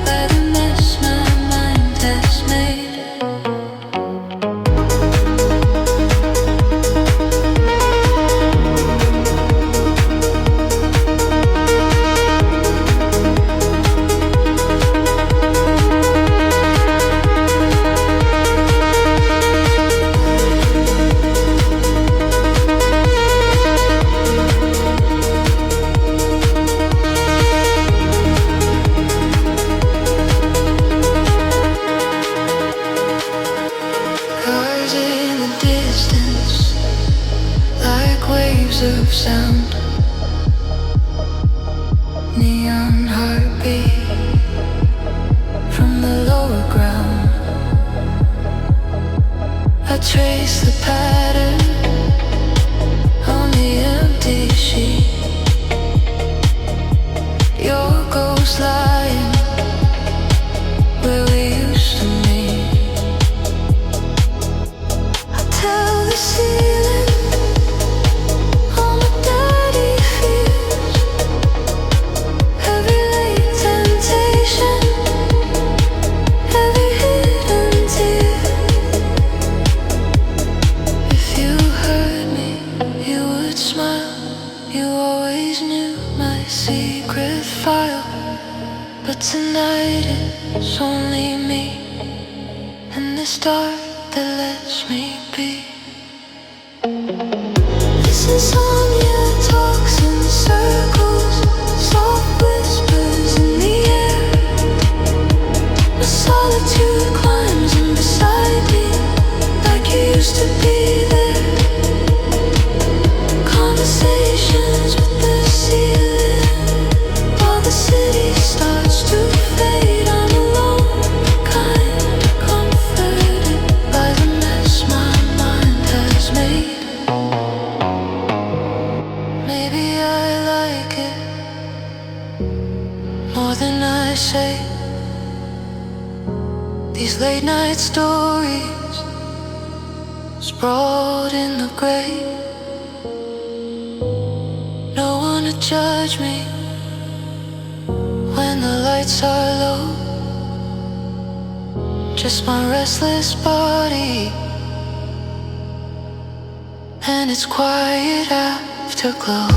By the mess my mind neon heartbeat from the lower ground. I trace the pattern on the empty sheet. Your ghost lying where we used to meet. I tell the ceiling all my dirty fears, every late temptation, every hidden tear. If you heard me, you would smile. You always knew my secret file. But tonight it's only me and this dark that lets me be. This insomnia talks in circles, soft whispers in the air. My solitude climbs in beside me, like you used to be there. Conversations with the ceiling, while the city starts to fade. I'm alone, kind of comforted by the mess my mind has made. Maybe I like it more than I say. These late night stories sprawled in the gray. No one to judge me when the lights are low. Just my restless body and its quiet afterglow.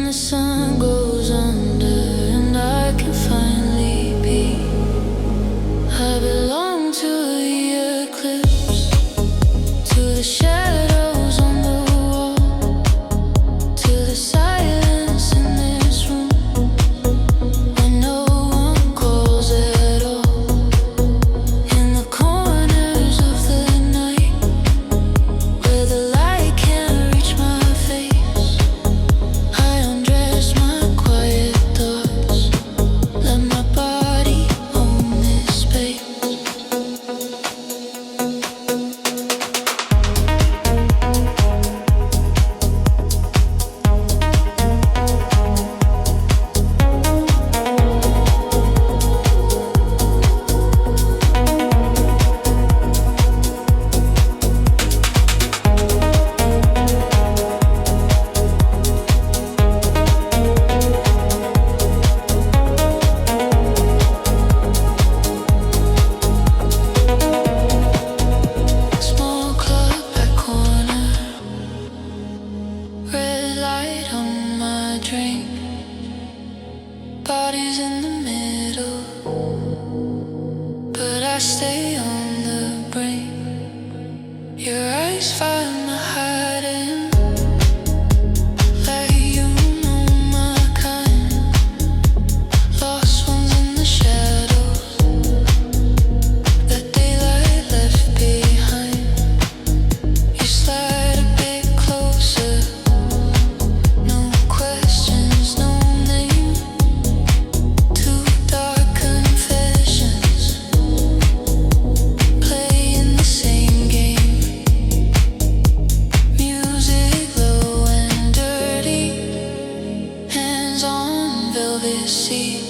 the sun goes under and I can finally be. I belong to the eclipse, to the shadows on the wall, to the silence in this room when no one calls at all. In the corners of the night where the light can't reach my face, I undress my quiet thoughts, let my body own this space. Small club back corner, red light on my drink, bodies in the middle, but I stay on the brink. Your eyes find my hiding, like you know my kind. Lost ones in the shadows that daylight left behind. You slide a bit closer, no questions, no name. Two dark confessions, playing the same game. Music low and dirty, hands on velvet seat.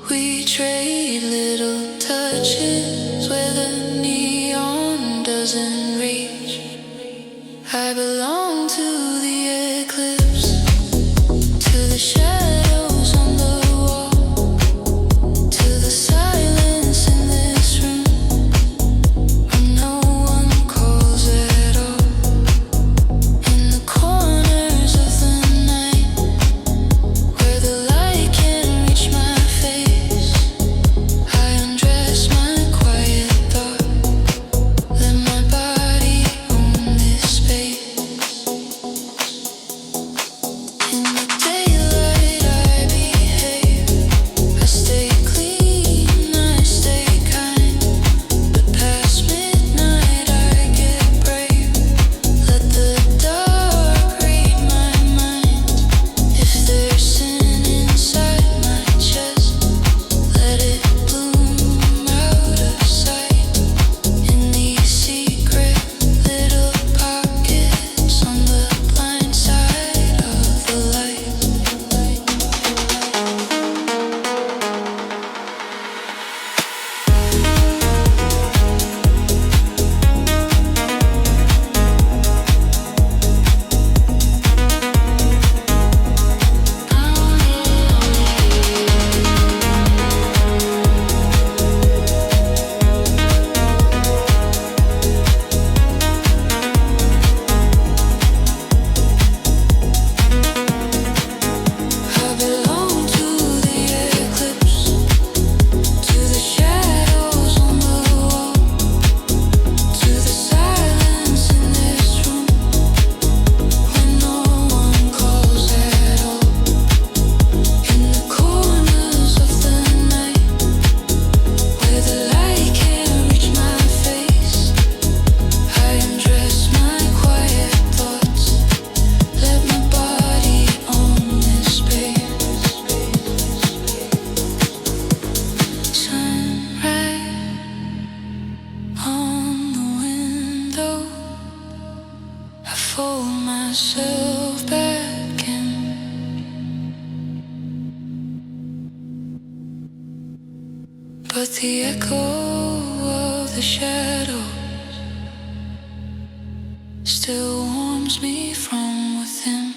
We trade little touches where the neon doesn't reach. I belong to the eclipse, to the shadows on the wall, to the silence in this room when no one calls at all. In the corners of the night where the light can't reach my face, I undress my quiet thought, let my body own this space. In the daylight I behave, I stay clean, I stay kind, but past midnight I get brave. Let the dark read my mind. If there's sin inside my chest, let it bloom out of sight. In these secret little pockets on the blind side of the light. I belong to the eclipse, to the shadows on the wall, to the silence in this room when no one calls at all. In the corners of the night where the light can't reach my face, I undress my quiet thoughts, let my body own this space. Sunrise on the window, I fold myself back in, but the echo of the shadows still warms me from within.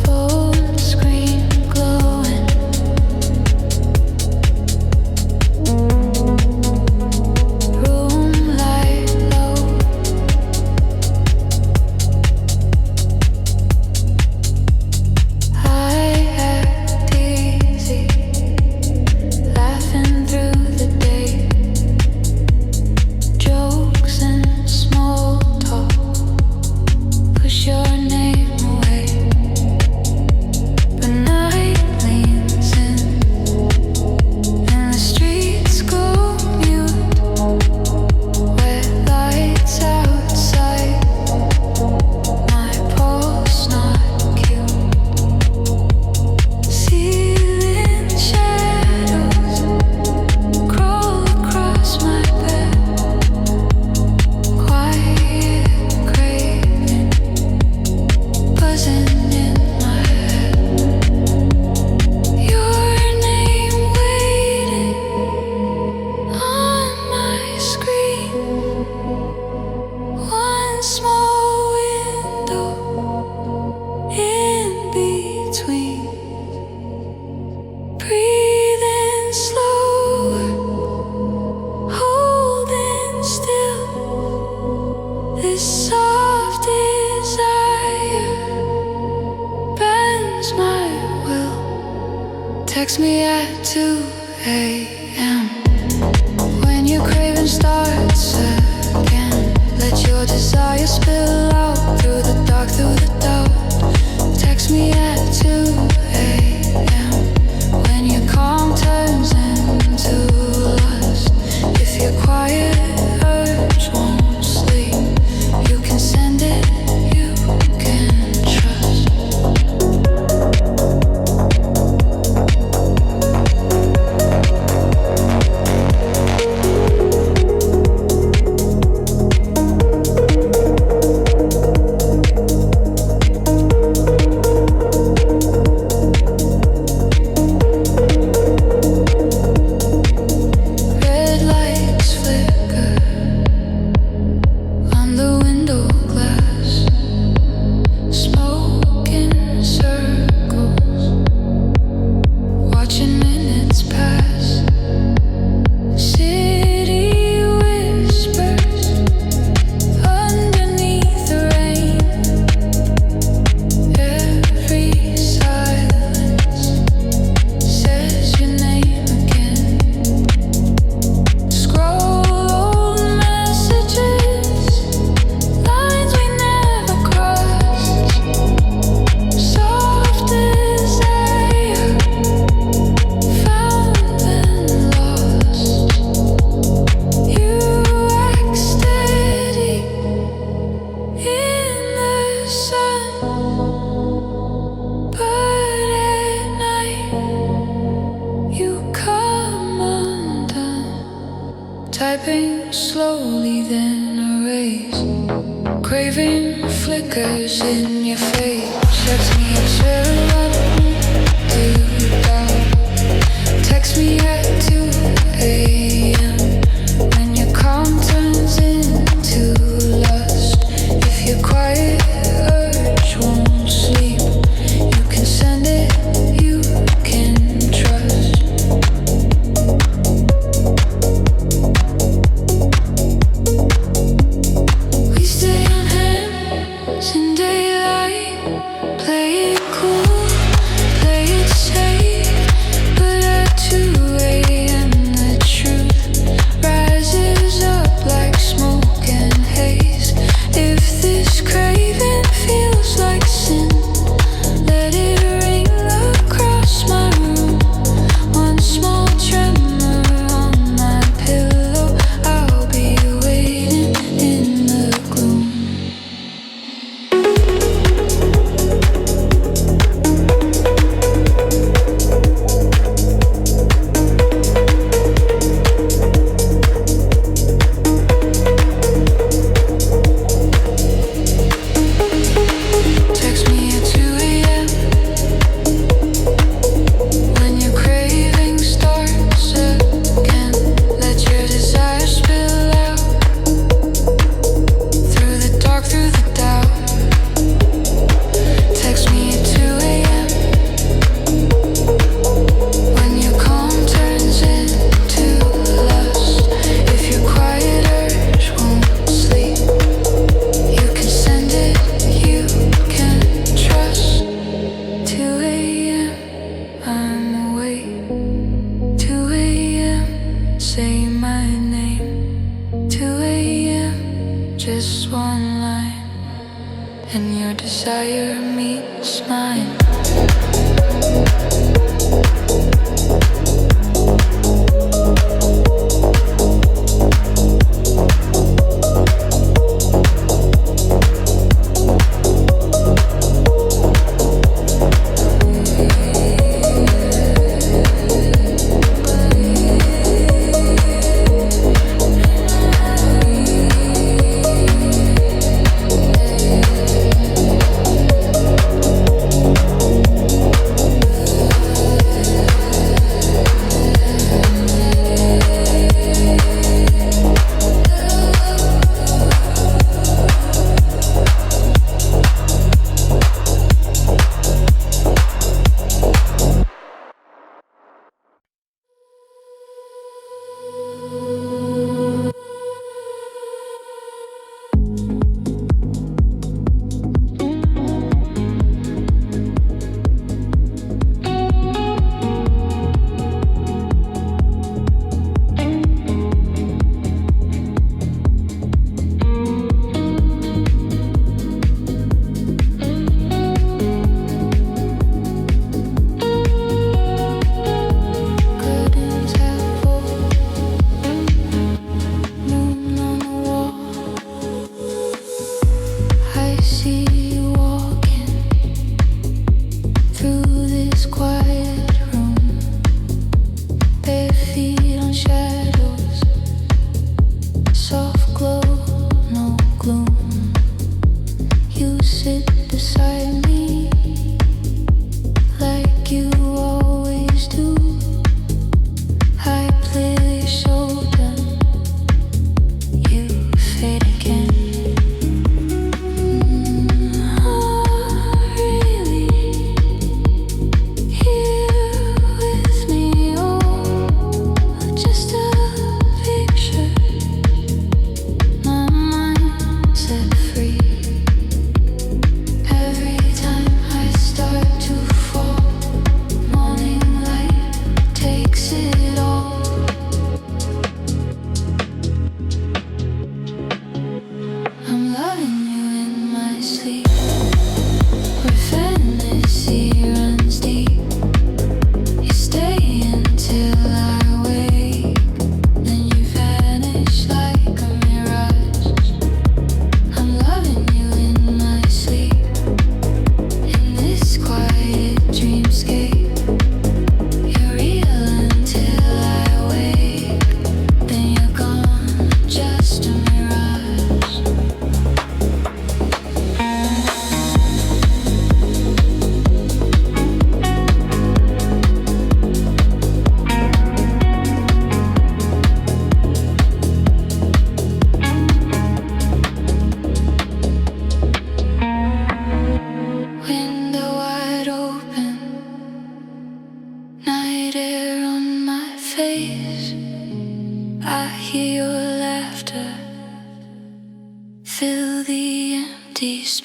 Phone screen between. Breathing slower, holding still. This soft desire bends my will. Text me at 2 a.m. when your craving starts again. Let your desire spill out through the dark, through the doubt. Text me at 2 a.m. when your calm turns into lust. If your quiet urge won't sleep, you can send it, you can trust. Typing slowly, then erase. Craving flickers in your face. Sets me up to doubt. Text me at 2 a.m. when your calm turns into lust. If your quiet urge won't sleep, you can send it, you can trust. We stay on hands in daylight, play it cool, play it safe. But at 2 a.m. the truth rises up like smoke and haze. If this craving feels like sin, let it ring across my room. One small tremor on my pillow, I'll be waiting in the gloom. Text me at 2 a.m. when your craving starts again. Let your desire spill out through the dark, through the doubt. Text me at 2 a.m. when your calm turns into lust. If your quiet urge won't sleep, you can send it, you can trust. 2 a.m. I'm awake. 2 a.m. say my name. 2 a.m. just one line, and your desire meets mine.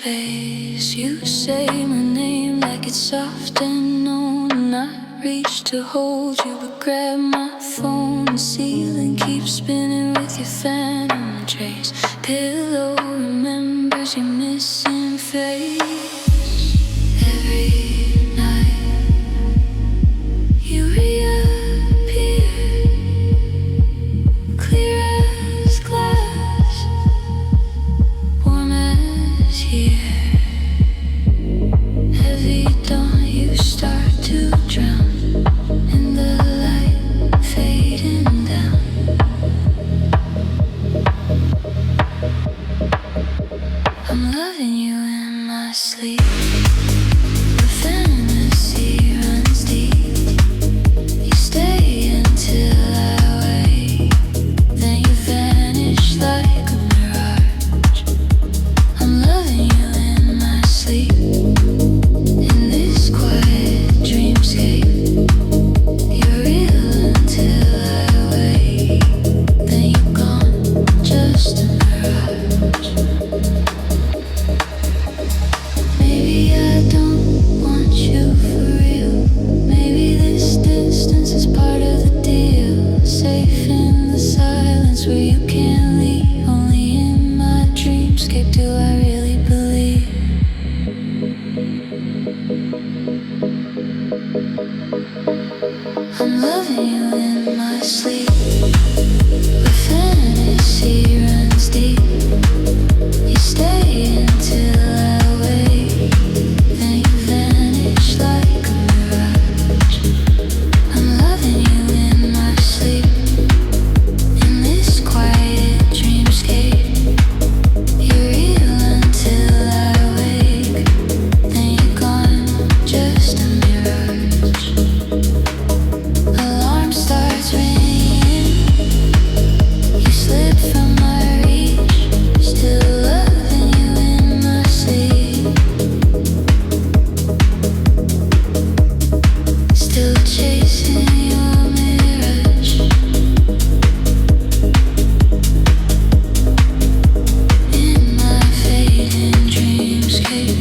space. You say my name like it's soft and known, and I reach to hold you but grab my phone. The ceiling keeps spinning with your phantom trace. Pillow remembers your missing face. Every night you reappear, clear as glass, warm as here. Heavy dawn, you start to drown in the light fading down. I'm loving you in my sleep. The fantasy runs deep. You stay until I wake, then you vanish like a mirage. I'm loving you in my sleep. In this quiet dreamscape, you're real until I wake, then you're gone, just a mirage. Maybe I don't want you for real. Maybe this distance is part of the deal. Safe in the silence where you can't leave. Only in my dreamscape do I really believe. I'm loving you in my sleep. Where fantasy runs deep. You stay until I wake, then you vanish like a mirage. I'm loving you in my sleep. In this quiet dreamscape, you're real until I wake, then you're gone, just a mirage. Alarm starts ringing. You slip from my reach. Still loving you in my sleep. Still chasing your mirage. In my fading dreamscape.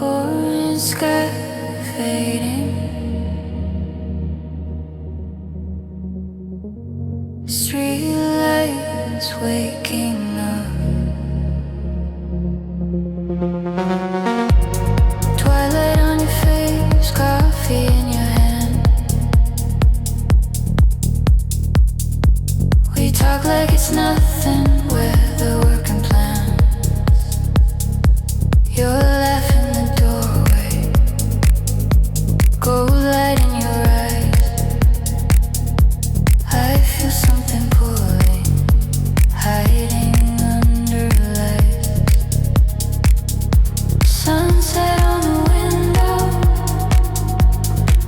Orange sky fading, street lights waking up. Twilight on your face, coffee in your hand. We talk like it's nothing, weather working plans. You're laughing the doorway, gold light in your eyes. I feel something pulling, hiding under lights. Sunset on the window,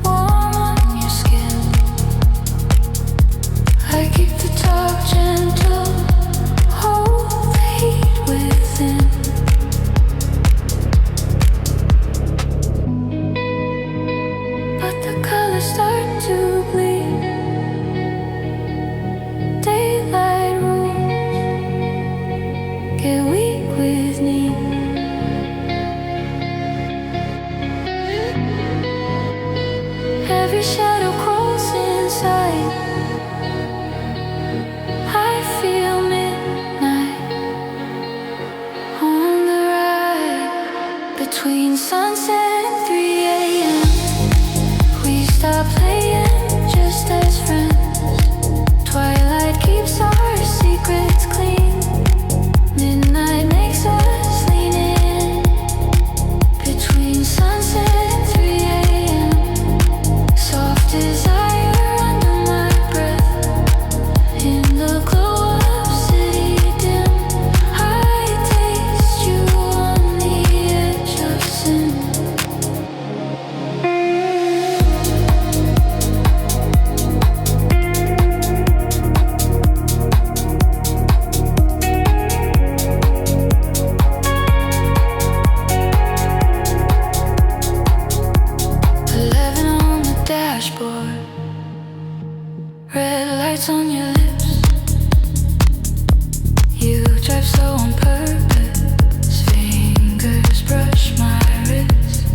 warm on your skin. I keep the talk gentle, hold the heat within. But the colors start to bleed. Daylight rules get weak with need. Every shadow crawls inside. I feel midnight on the ride between sunset and 3 a.m. We stop playing just as friends. Twilight keeps our secrets clean. Midnight makes us lean in between sunset and bites on your lips. You drive slow on purpose. Fingers brush my wrist.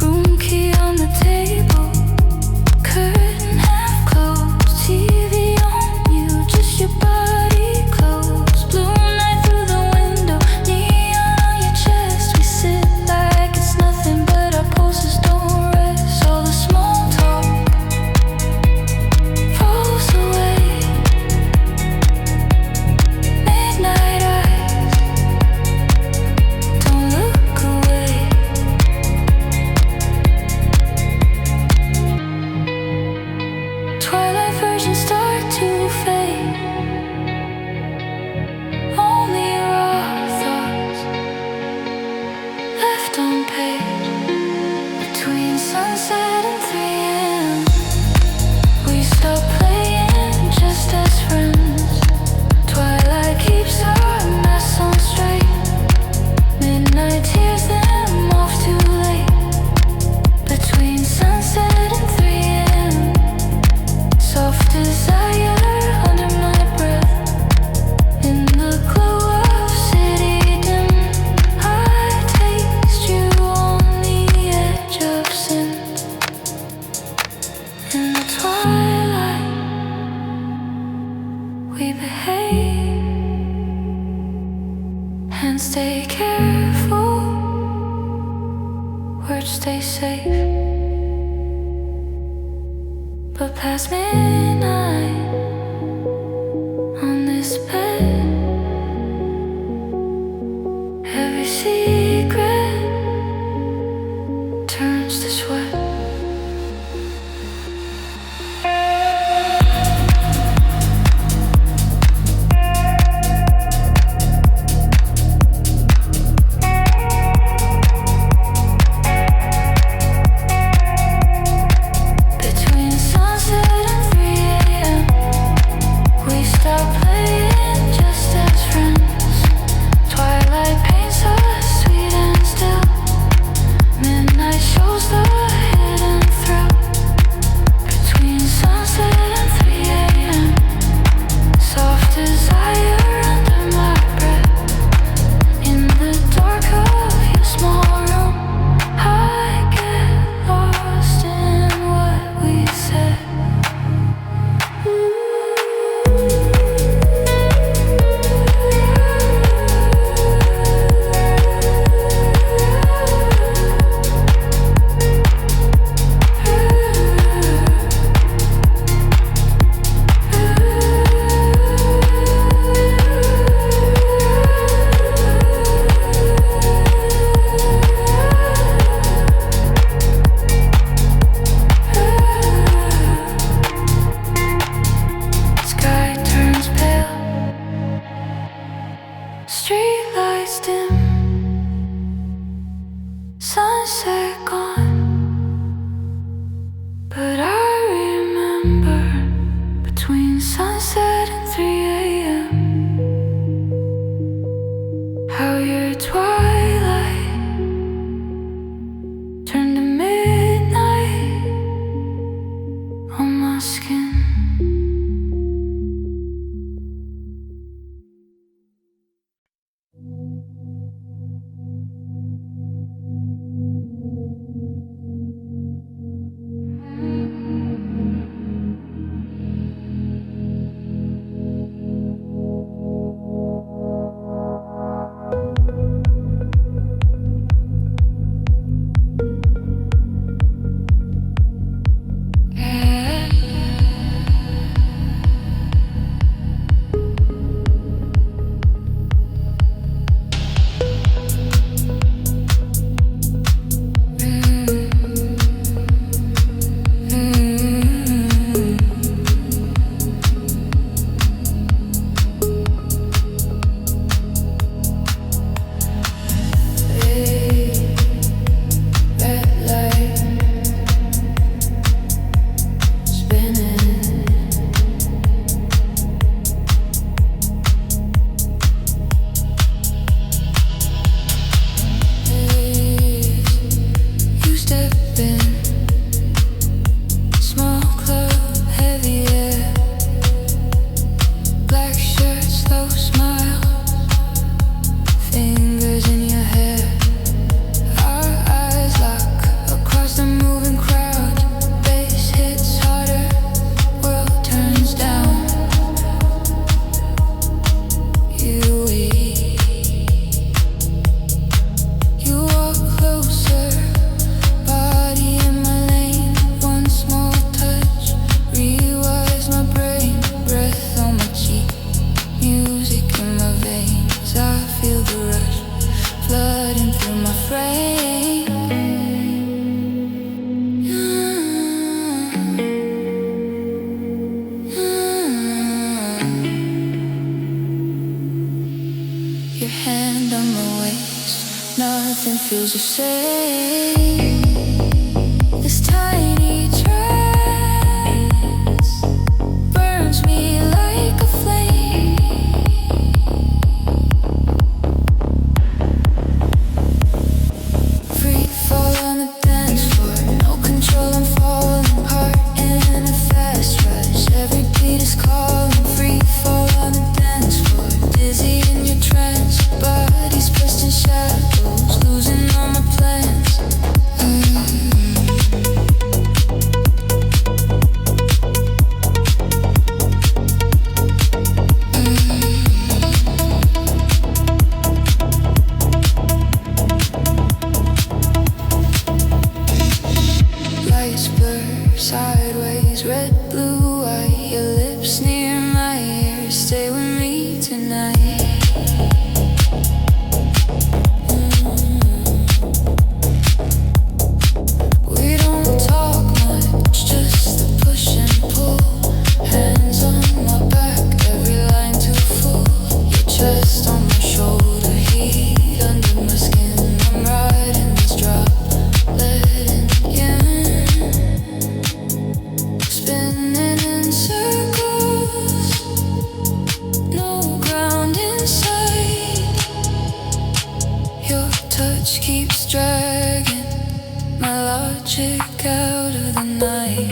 Room key on the table. Curtain half closed. TV on you, just your body close. Blue night through the window. Neon on your chest. We sit like it's nothing, but our pulses don't rest. All the small talk falls away. Midnight eyes, don't look away. Twilight versions start to fade. Only raw thoughts left on page. Between sunset and 3 a.m. we stop playing just as friends. Twilight keeps our mess on straight. Midnight tears them off too late. Between sunset and 3 a.m. soft desire under my breath. In the glow of city dim, I taste you on the edge of sin. In the twilight, we behave and stay careful. Words stay safe, but past midnight on this bed, every secret turns to sweat. Between sunset and 3 a.m. say this tiny trance burns me like a flame. Free fall on the dance floor, no control, I'm falling apart in a fast rush. Every beat is calling. Free fall on the dance floor, dizzy in your trance, bodies pressed in shadows, losing all my plans. Lights blur sideways, red, blue, white. Your lips near my ear, stay with me tonight. We don't talk much, just the push and pull. Hands on my back, every line too full. Your chest on my shoulder, heat under my skin. I'm riding this drop, letting you spinning in circles, no ground in sight. Your touch keeps dragging my logic out of the night.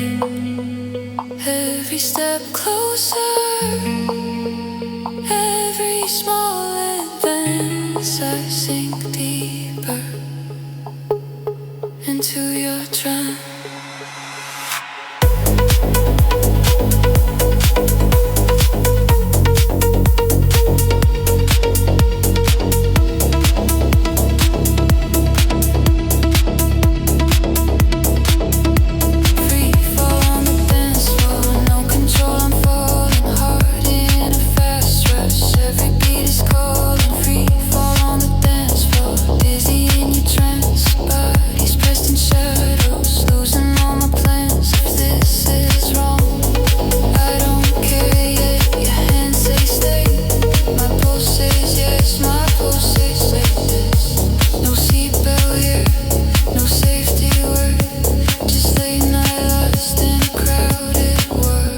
Every step closer, every small advance, I sink deeper into your trance. Free fall on the dance floor, no control, I'm falling hard in a fast rush. Every beat is calling. Free fall on the dance floor, dizzy in your trance, bodies pressed in shadows, losing all my plans. If this is wrong, I don't care yet. Your hands say stay, my pulse says yes, my pulse says yes. No seatbelt here, no safety word, just late night lost in a crowded world.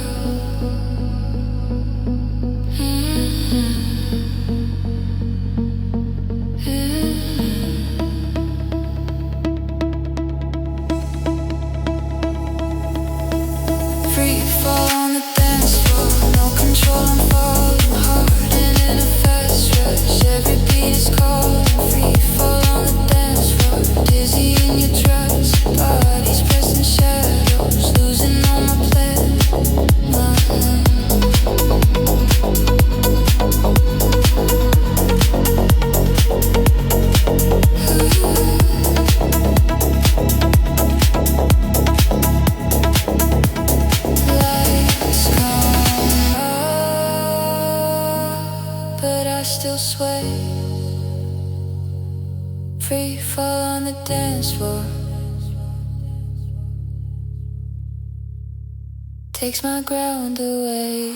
Free fall on the dance floor, no control, I'm falling hard in a fast rush. Every beat is calling. Free fall on the dance floor, dizzy in your trance, bodies pressed in shadows, losing all my plans. Lights come up, but I still sway. Free fall on the dance floor, takes my ground away.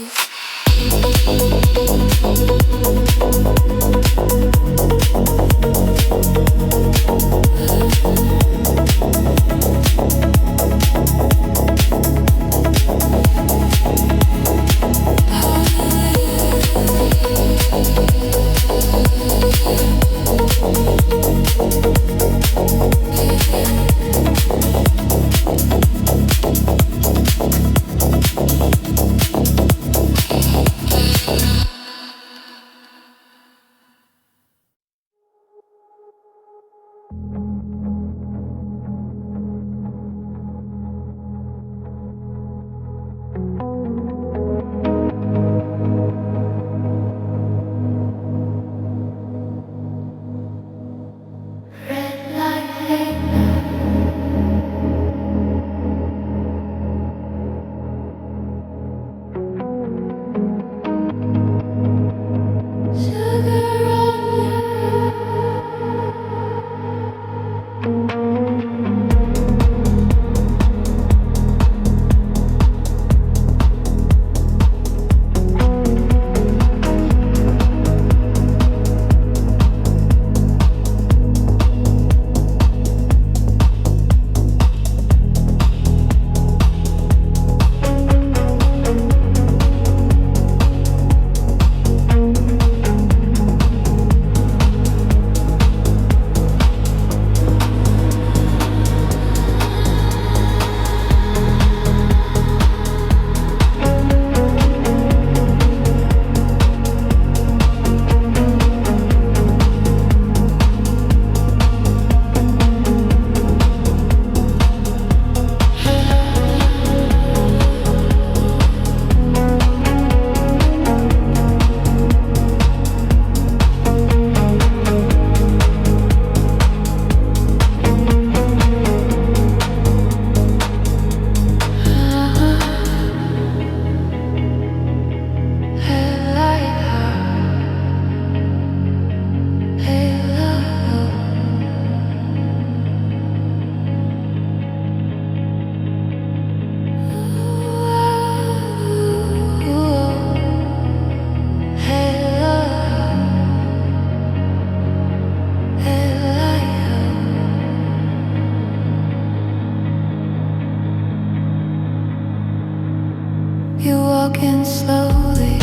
You walk in slowly,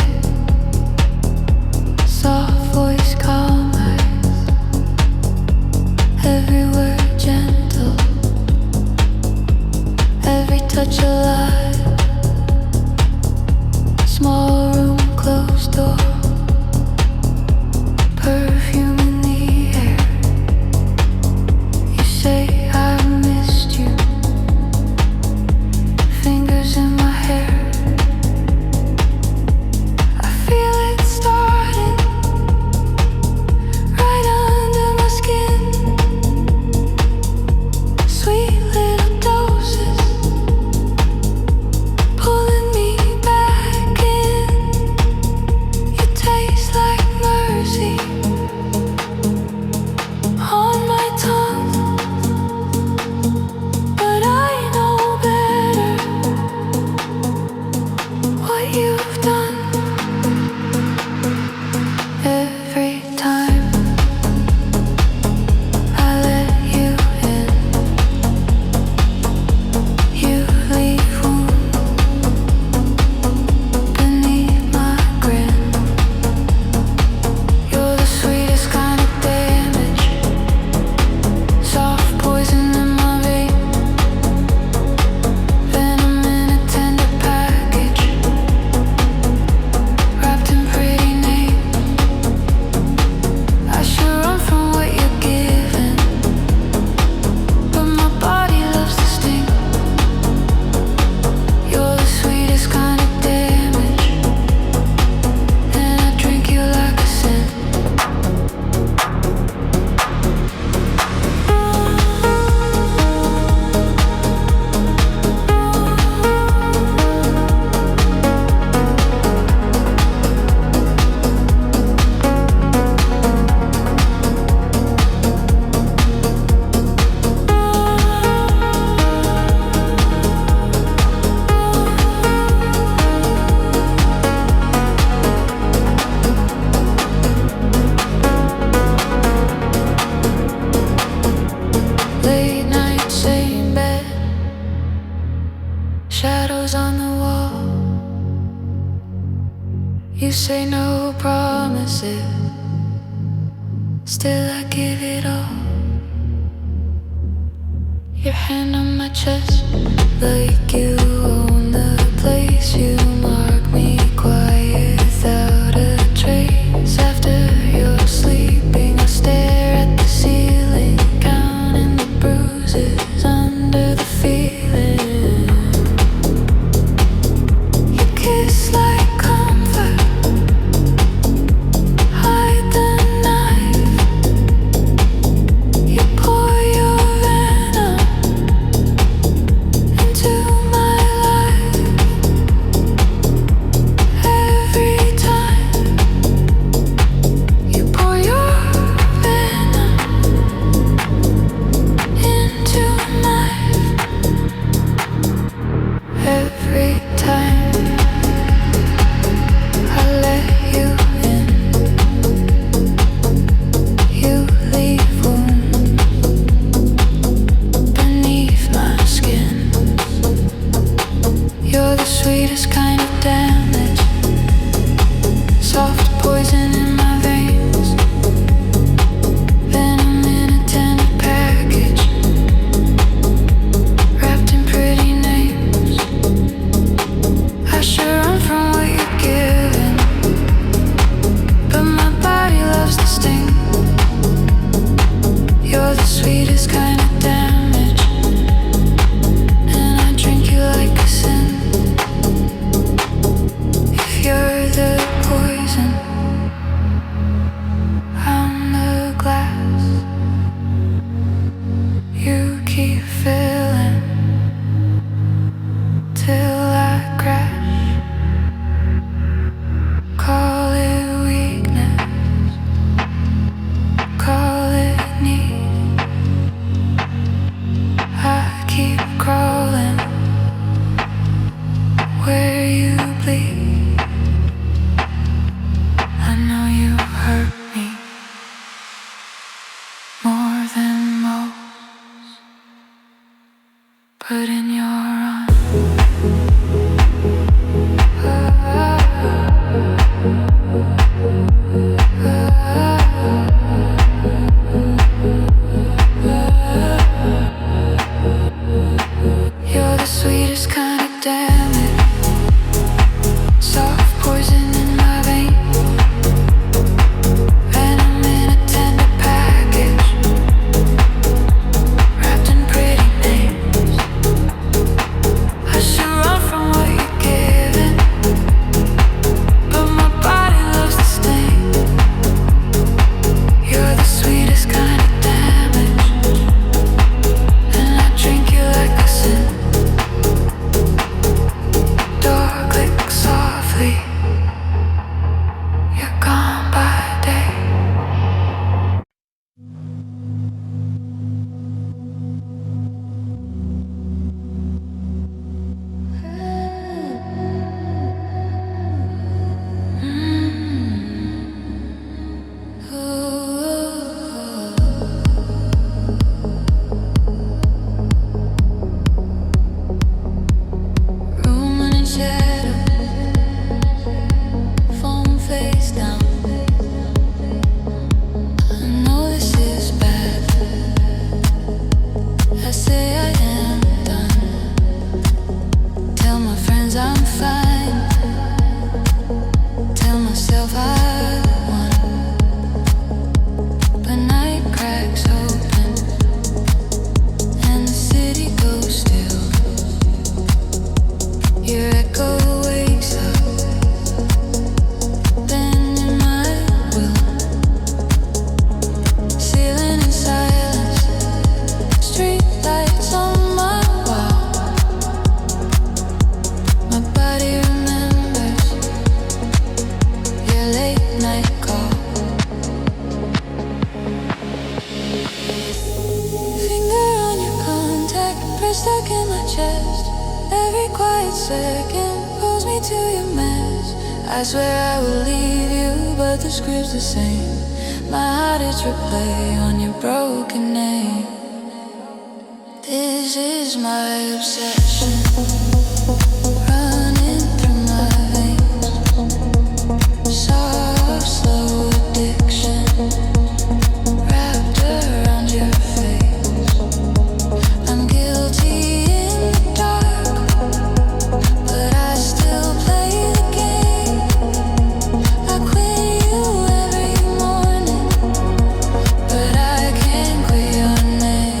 soft voice, calm eyes, every word gentle, every touch alive. Small room, closed door, perfume in the air. You say I missed you, fingers in my hair. I feel it starting right under my skin. Sweet little doses pulling me back in. You taste like mercy on my tongue, but I know better what you've done. Every time I let you in, you leave wound beneath my grin. You're the sweetest kind of damage, soft poison in my vein, venom in a tender package, wrapped in pretty names. I should run from what you're giving, but my body loves the sting. You're the sweetest kind of damage, and I drink you like a sin. Late night, same bed, shadows on the wall. You say no promises, still I give it all. Your hand on my chest, like you own the place. You mark me quiet without a trace. After you're sleeping, I stare at the ceiling, counting the bruises under the feeling. You kiss like comfort, hide the knife. You pour your venom into my life. Every time you pour your venom into mine. Every time I let you in, you leave wounds beneath my skin. You're the sweetest kind of damage, soft poison in my veins, venom in a tender package, wrapped in pretty names. I should run from what you're giving, but my body loves the sting. You're the sweetest kind of damage, and I drink you like a sin. second pulls me to your mess. I swear I will leave you, but the script's the same. My heart is replay on your broken name. This is my obsession, running through my veins. Soft, slow addiction, wrapped around your face. I'm guilty in the dark, but I still play the game. I quit you every morning, but I can't quit your name.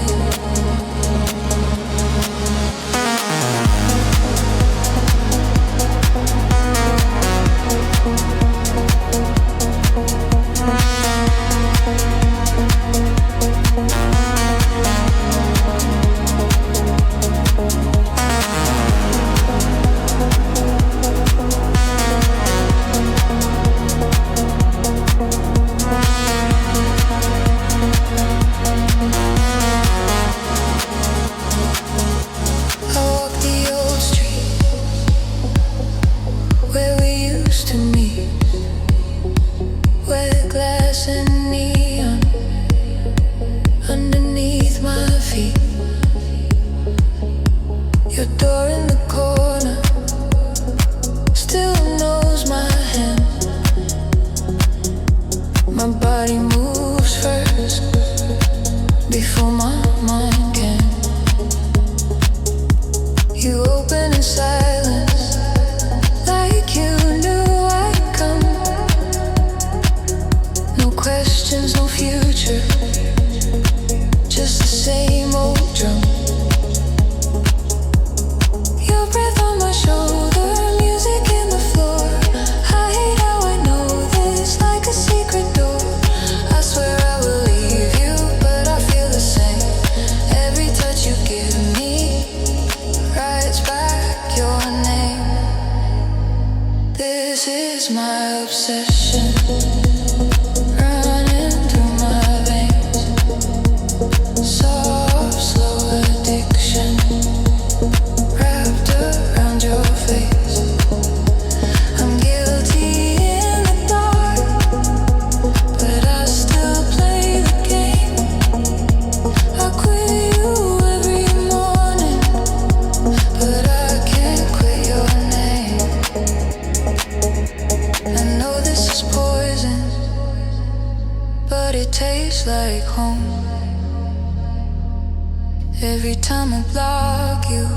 Every time I block you,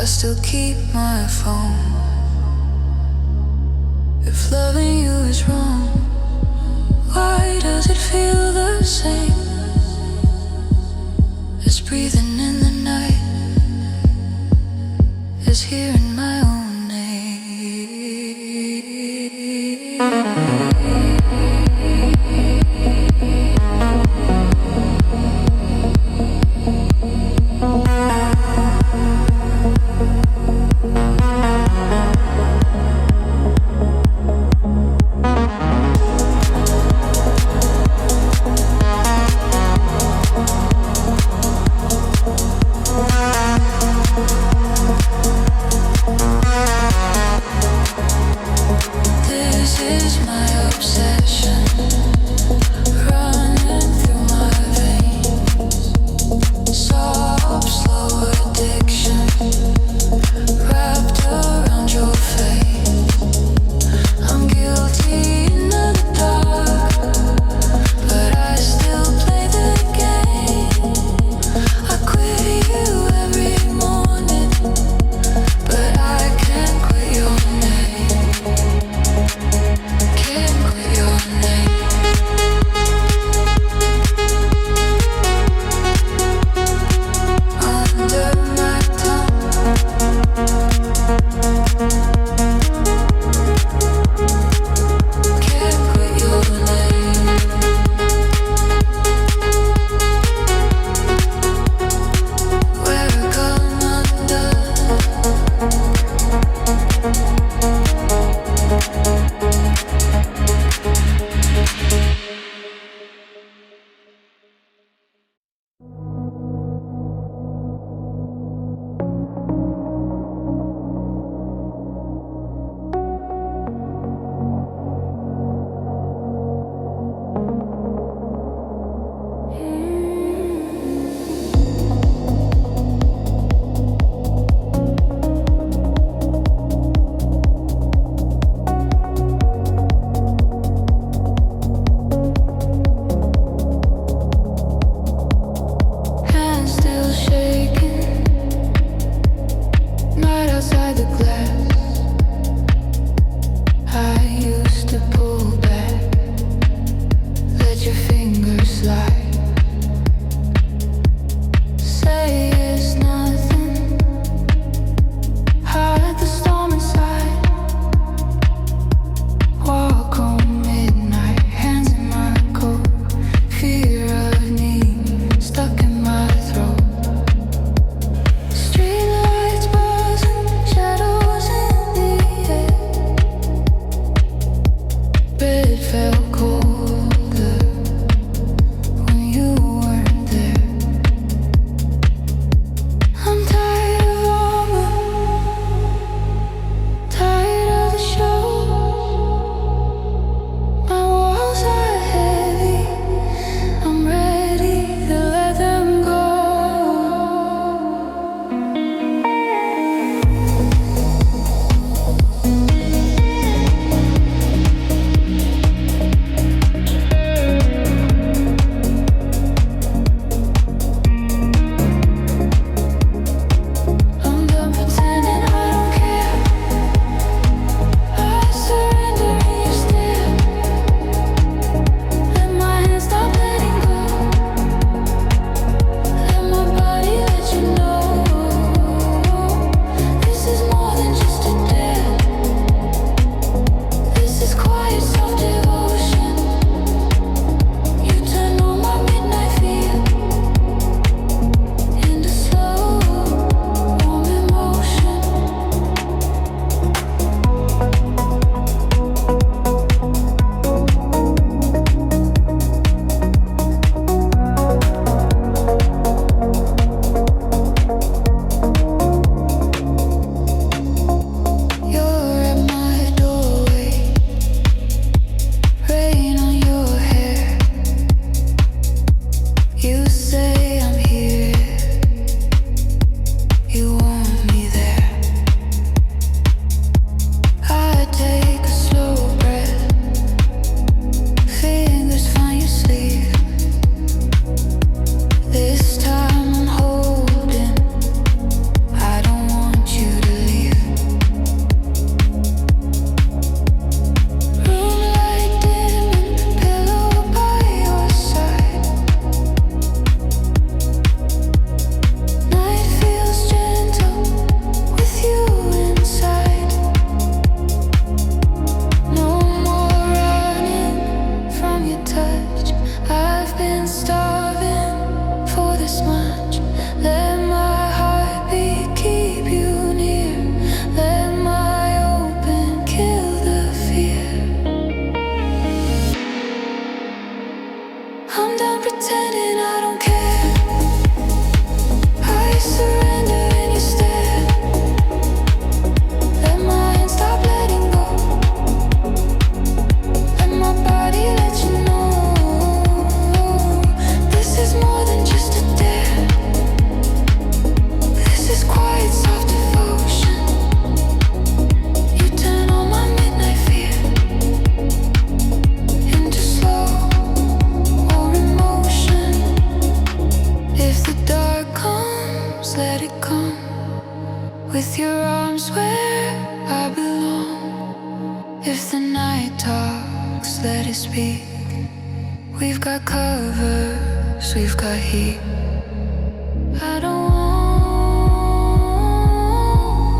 I still keep my phone. If loving you is wrong, why does it feel the same as breathing in the night, as hearing my own name? This is my with your arms where I belong. If the night talks, let it speak. We've got covers, we've got heat. I don't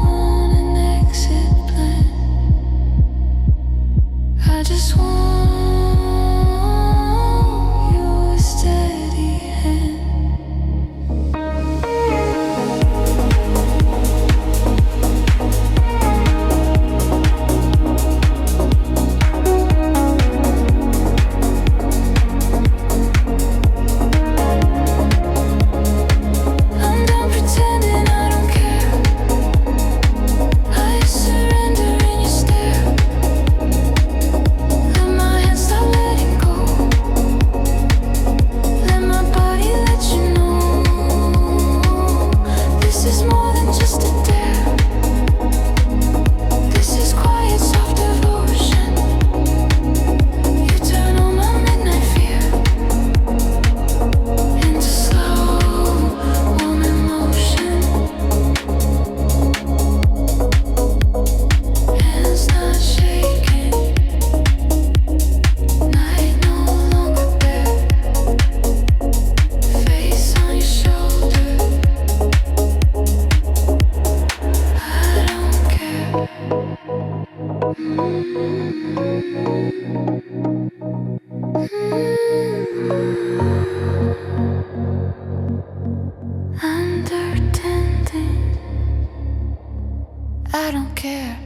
want an exit plan. I just want your steady hand. I don't care.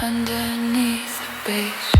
underneath the base.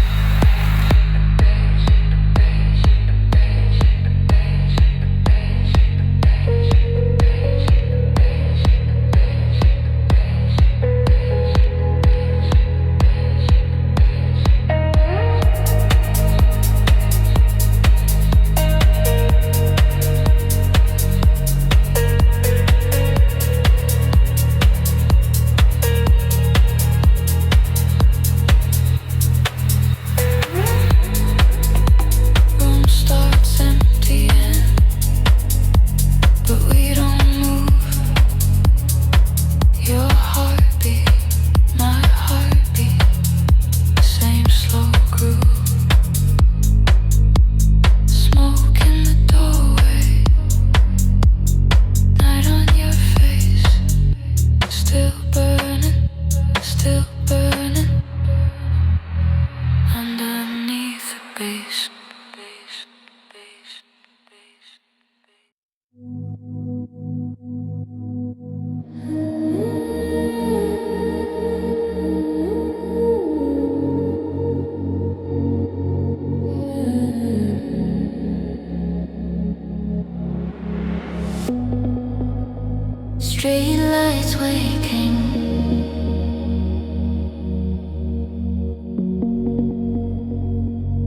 Streetlights waking,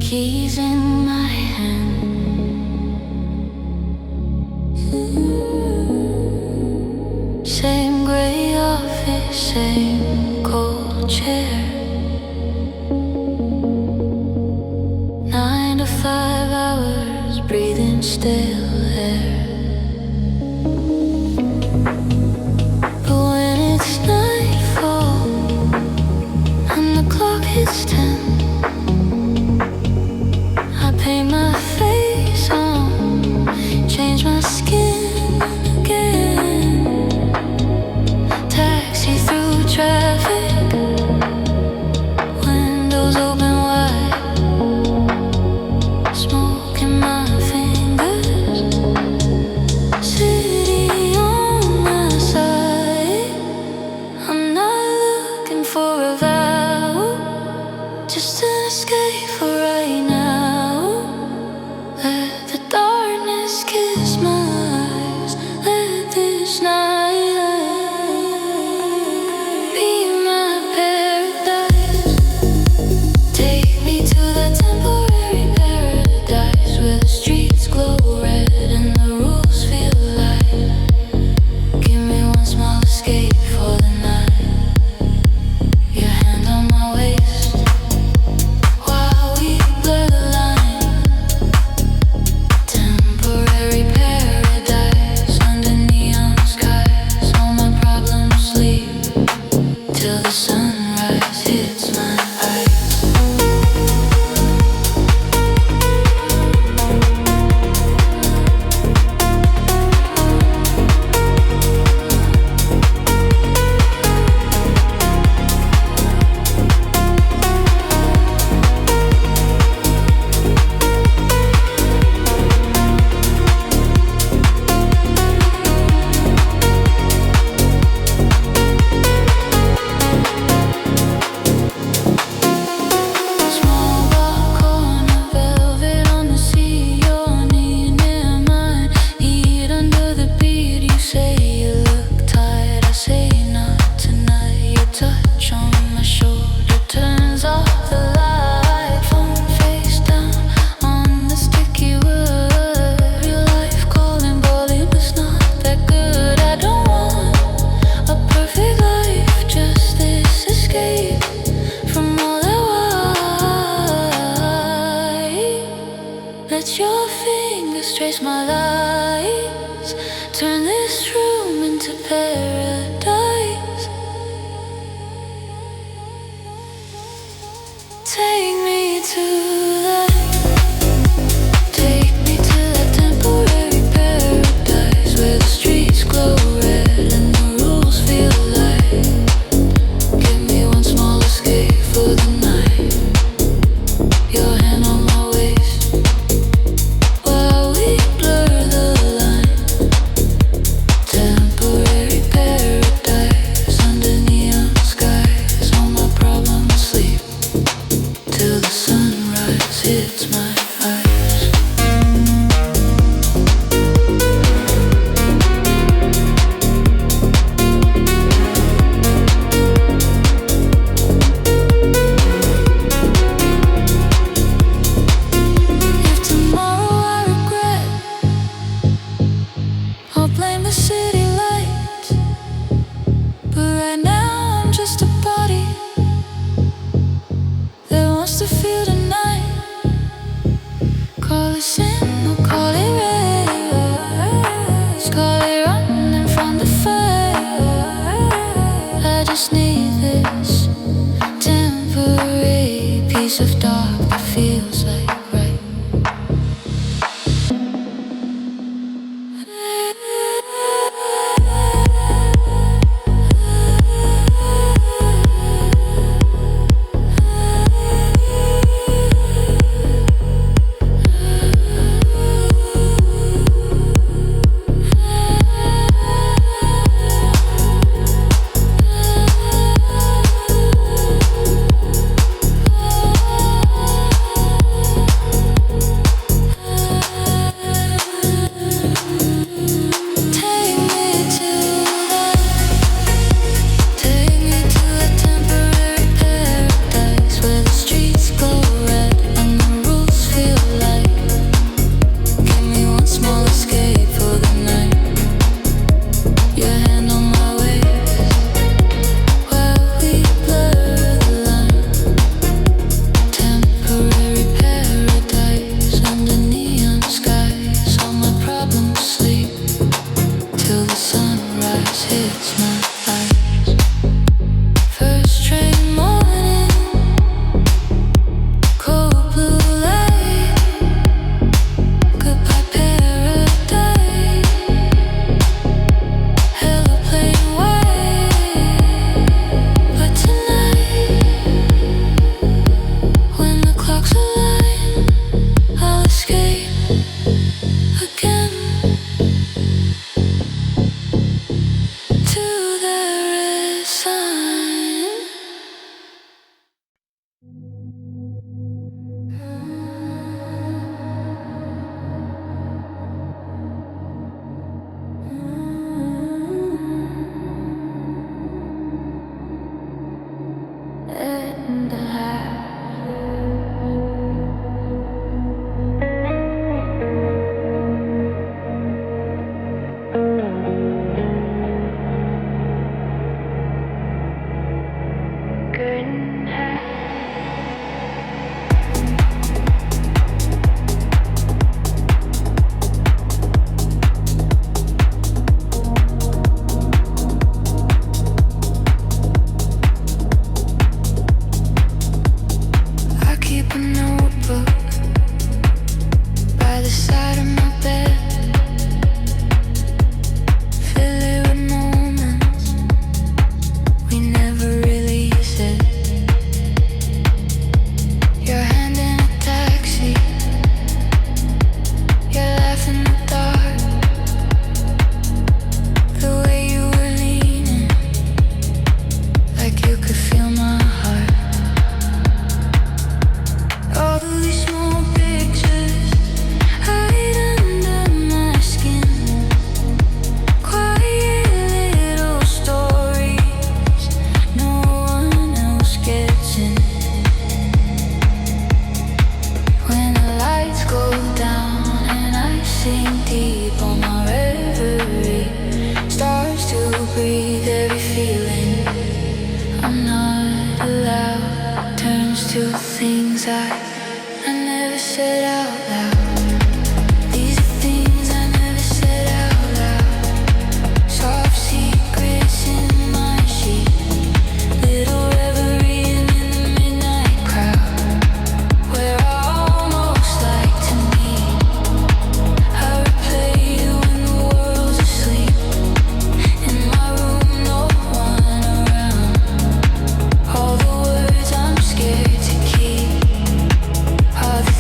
keys in my hand. Same grey office, same cold chair. 9 to 5 hours, breathing stale air. It's 10. I paint my face on, change my skin again. Taxi through traffic, windows open wide, smoke in my fingers. City on my side. I'm not looking for a vow, just an escape for right now. Let the darkness kiss my eyes. Let this night be my paradise. Take me to that temporary paradise where the streets glow red and the rules feel light. Give me one small escape for the night. Your hand on my waist, while we blur the line. Temporary paradise under neon skies. All my problems sleep till the sunrise hits my eyes. Small block corner, velvet on the sea. Your knee near mine, heat under the beat. You say you look tired, I say not tonight. Your touch on my shoulder turns off the light. Phone face down on the sticky wood. Your life calling, but it was not that good. I don't want a perfect life, just this escape from all that white. Let your fingers trace my lights, turn this room into paradise. Take me to that temporary paradise where the streets glow red and the rules feel light. Give me one small escape for the night. Your hand on my waist, while we blur the line. Temporary paradise under neon skies. All my problems of dark that feels like right.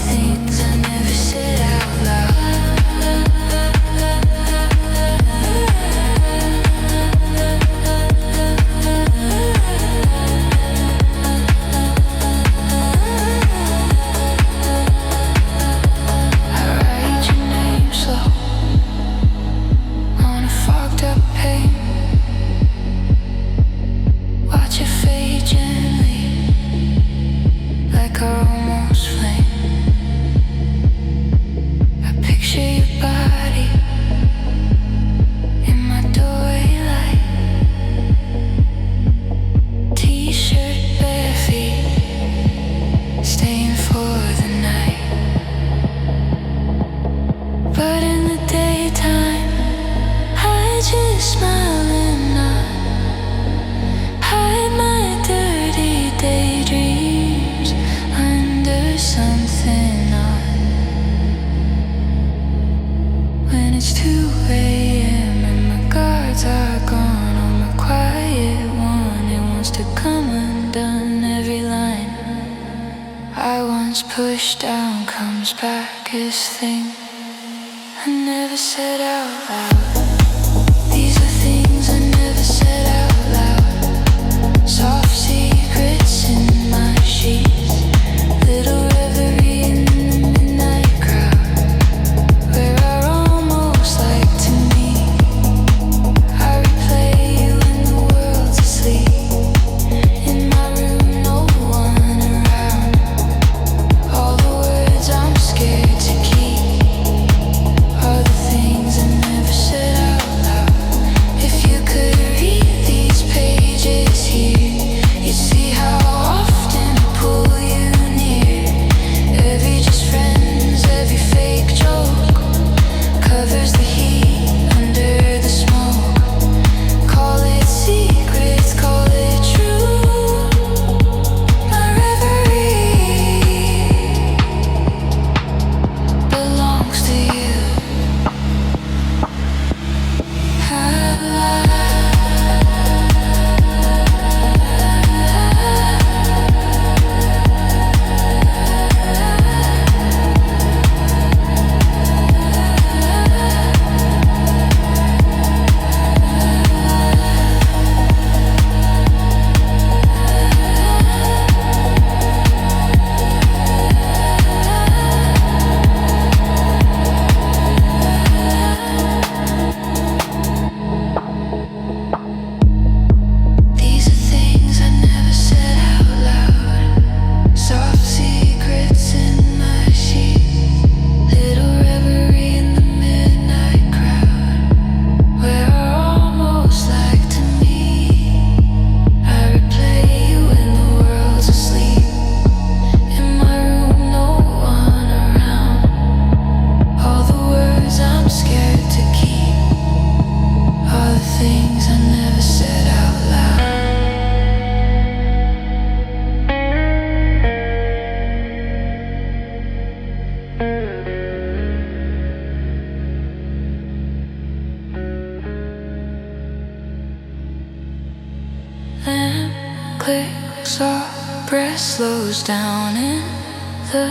Things I never once pushed down comes back as thing I never said out loud. These are things I never said out loud. Soft secrets in my sheets. Little reverie in the midnight crowd, where I almost like to meet. I replay you when the world's asleep. In my room, no one around. All the words I'm scared to keep are the things I never said out loud. If you could read these pages here, you'd see how often I pull you near. Every just friends, every fake joke covers the heat under the smoke. Call it secrets, call it true. My reverie belongs to you. These are things I never said out loud. Soft secrets in my sheets. Little reverie in the midnight crowd, where I almost like to meet. I replay you when the world's asleep. In my room, no one around. All the words I'm scared to keep are the things I never said out loud. Lamp clicks, our breath slows down in the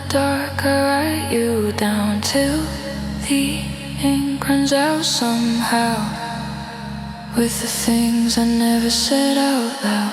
dark. I write you down till the ink runs out somehow, with the things I never said out loud.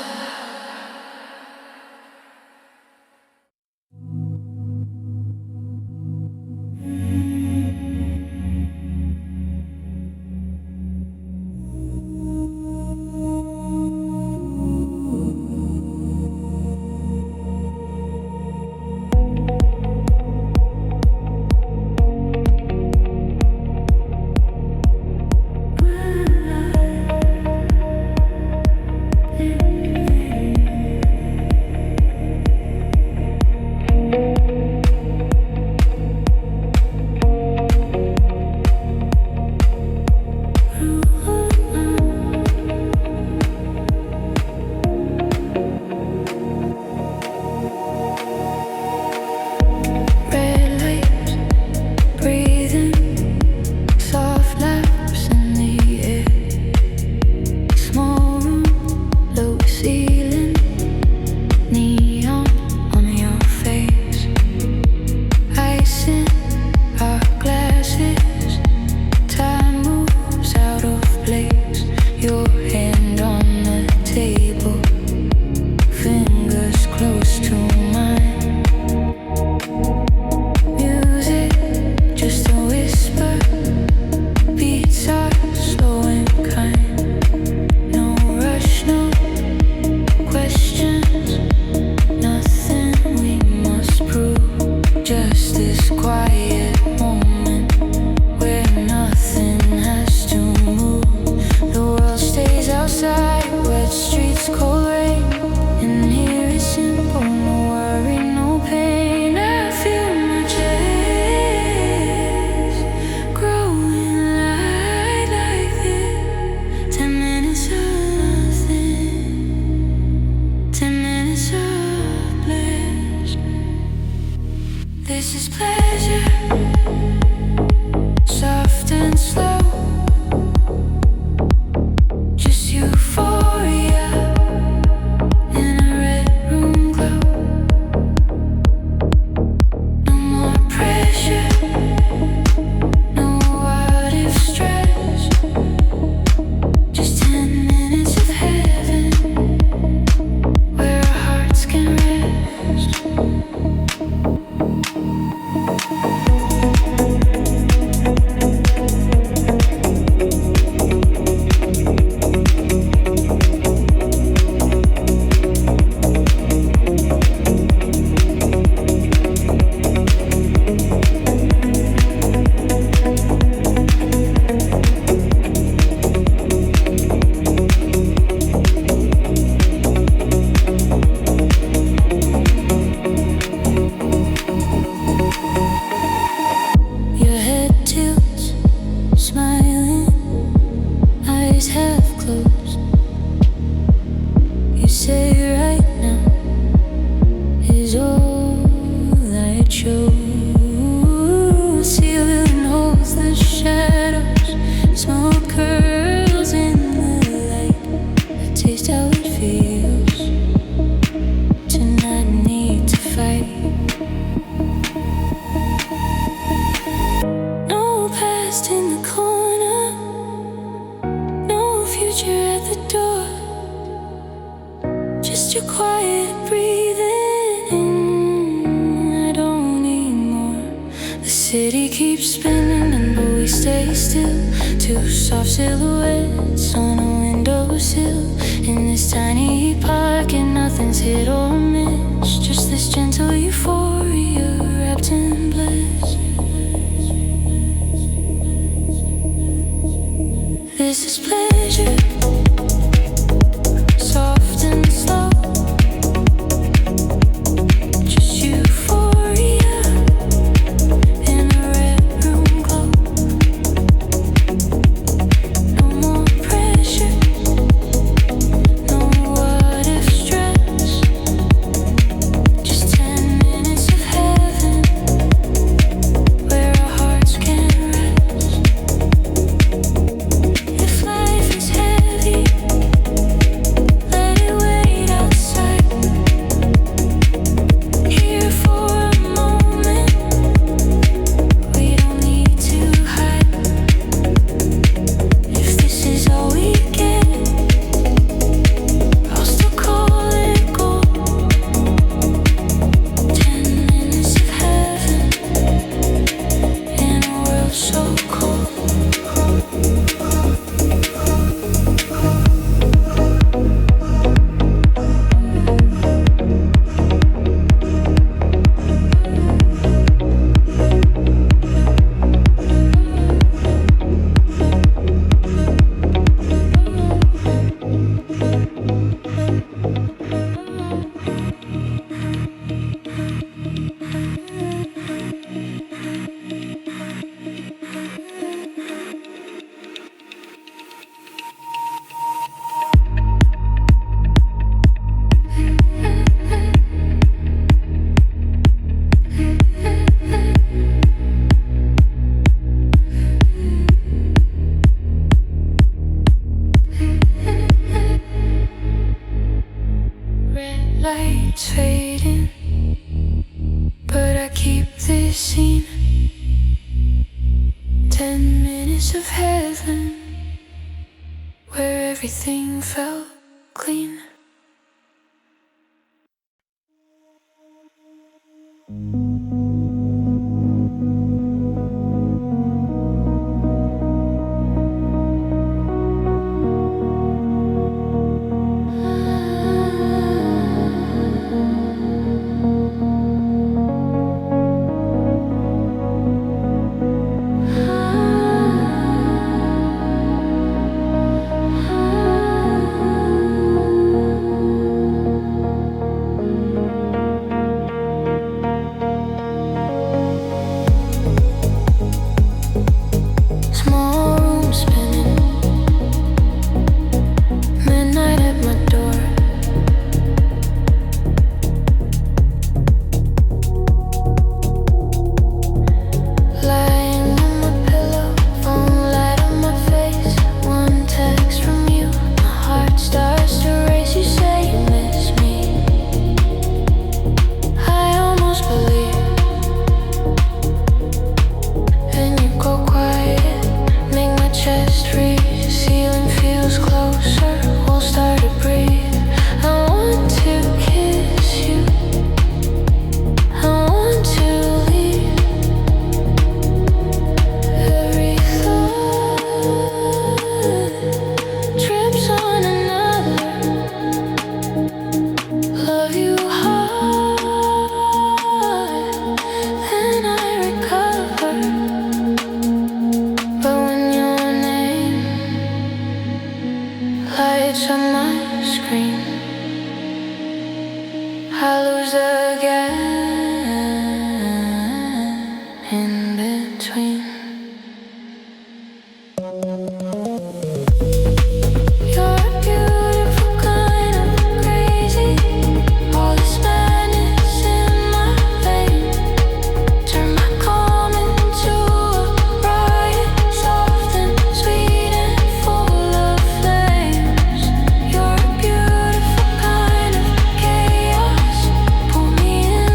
Red lights, breathing, soft laps in the air. Small room, low ceiling, neon on your face. Ice in our glasses, time moves out of place. Your hand on the table, fingers close to mine. Music, just a whisper. Beats are slow and kind. No rush, no questions. Nothing we must prove. Just this quiet moment where nothing has to move. The world stays outside, wet streets, cold rain. In here it's simple, no worry, no pain. I feel my chest growing light like this. 10 minutes of nothing, 10 minutes of bliss. This is pleasure, soft and slow. Just euphoria in a red room glow. keep spinning, but we stay still. Two soft silhouettes on a windowsill in this tiny pocket. Nothing's hit or miss, just this gentle euphoria wrapped in bliss. This is pleasure, soft and slow. Just euphoria in a red room glow. No more pressure, no what if stress. Just 10 minutes of heaven where our hearts can rest. If life is heavy, let it wait outside. Here for a moment, we don't need to hide. If this is all we get, I'll still call it gold. 10 minutes of heaven in a world so cold. Red lights fading, but I keep this scene. 10 minutes of heaven where everything felt clean. Small room spinning, midnight at my door. Lying on my pillow, phone light on my face. One text from you, my heart starts to race. You say you miss me, I almost believe. And you go quiet, make my chest freeze. Ceiling feels closer, we'll start to breathe. I want to kiss you, I want to leave. Every thought trips on another. Love you hard, then I recover. But when your name lights on my screen, I lose again in between. You're a beautiful kind of crazy. All this madness in my veins turn my calm into a riot, soft and sweet and full of flames. You're a beautiful kind of chaos. Pull me in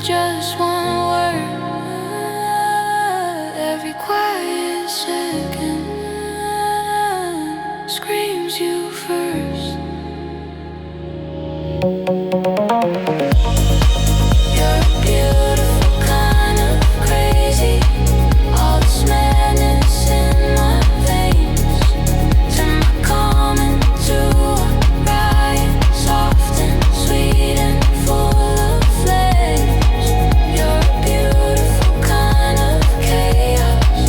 just one word. Every quiet second screams you first. You're a beautiful kind of crazy. All this madness in my veins turn my calm into a riot, soft and sweet and full of flames. You're a beautiful kind of chaos.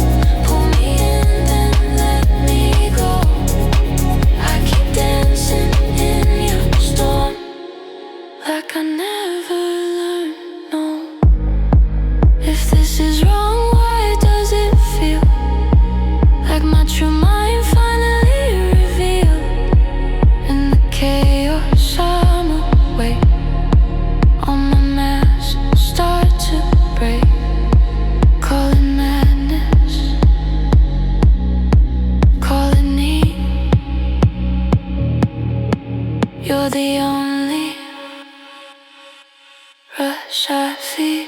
Pull me in, then let me go. I keep dancing in your storm, like I never learned. No, if this is wrong, why does it feel like my true mind finally revealed? In the chaos, I'm awake. All my masks start to break. Call it madness, call it need. You're the only rush I feel.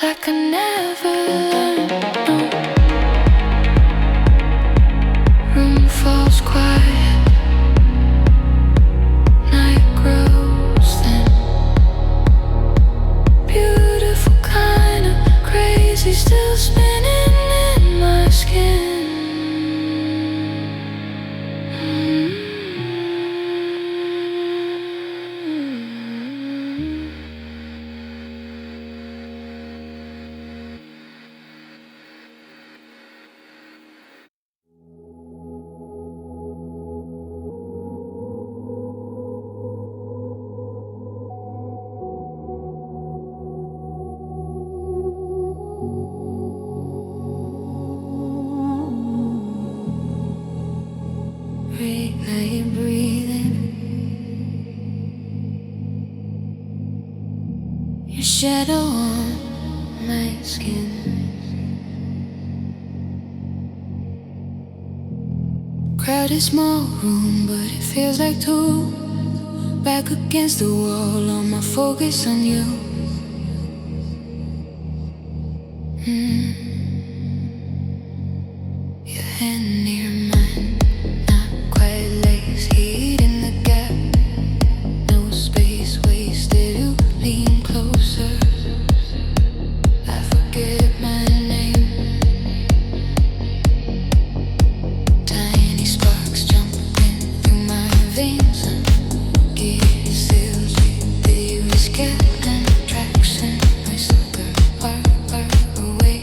Like I never learned, no. Room falls quiet, night grows thin. Beautiful kind of crazy, still spinning in my skin. Now you're breathing. Your shadow on my skin. Crowded small room, but it feels like two. Back against the wall, all my focus on you. Your hand near mine, not quite lace, heat in the gap. No space wasted, you lean closer. I forget my name. Tiny sparks jumping through my veins. Gear seals with the risk and traction. Whisper far, far away.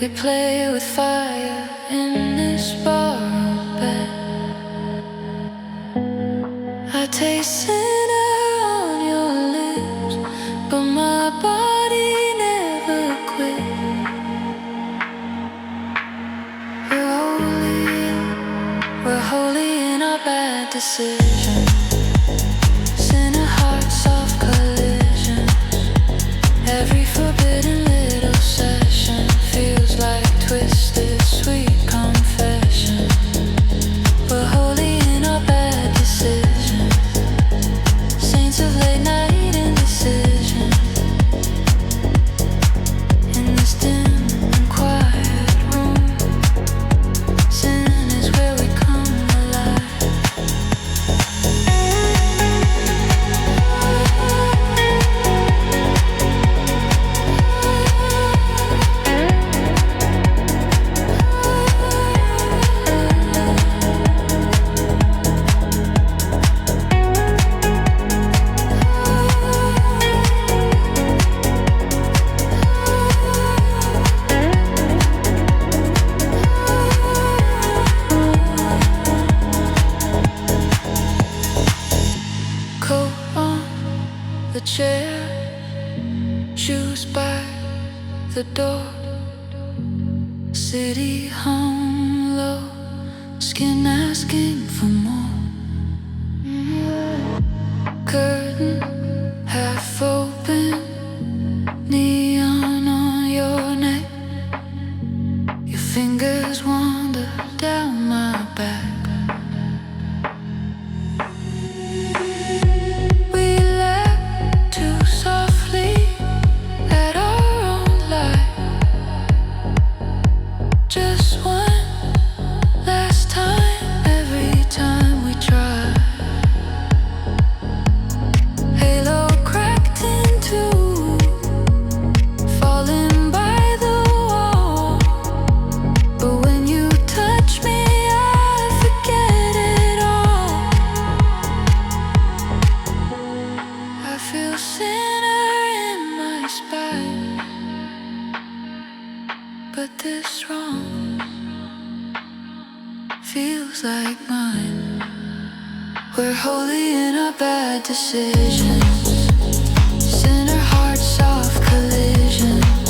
We play with fire in this borrowed bed. I taste cinnamon on your lips, but my body never quit. We're holy in our bad decisions. Sinner hearts, soft collisions. Every forbidden little session feels like twisted, sweet confession. We're holy in our bad decisions. Saints of late night indecision. In this dim and quiet room, sin is where we come alive. Coat on the chair, shoes by the door. City hum low, skin asking for more. Curtain half open, neon on your neck. Your fingers wander down my back. We laugh too softly at our own light. Just one last time, every time we try. Halo cracked in two, falling by the wall. But when you touch me, I forget it all. I feel sinner in my spine, but this wrong feels like mine. We're holy in our bad decisions. Sinner hearts, soft collisions.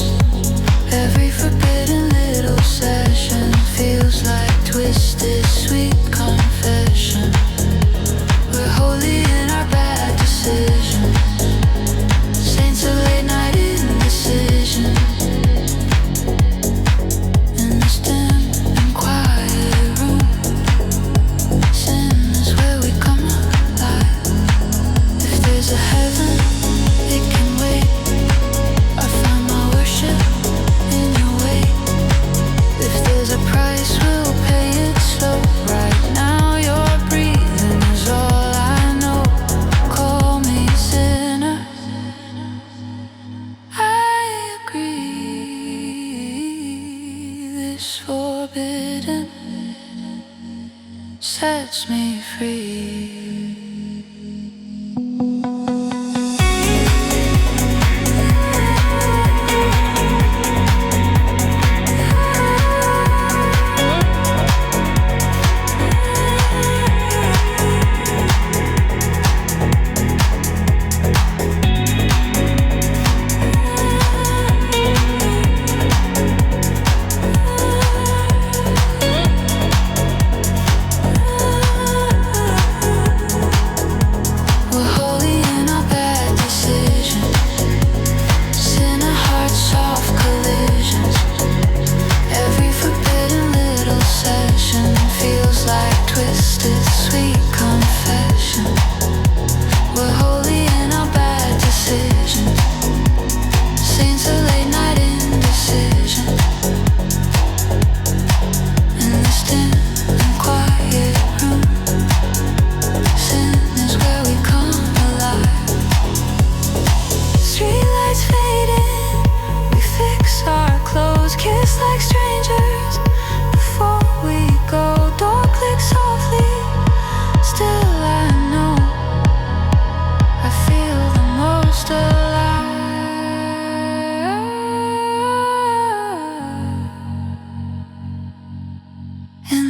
Every forbidden little session feels like twisted, sweet confession. We're holy in our bad decisions. Saints of late night indecision. In this dim and quiet room, sin is where we come alive. If there's a heaven, it can wait. I find my worship in your way. If there's a price, we'll pay it slow. Right now you're breathing is all I know. Call me sinner, I agree. This forbidden sets me free.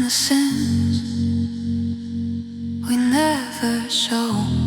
the sins we never show.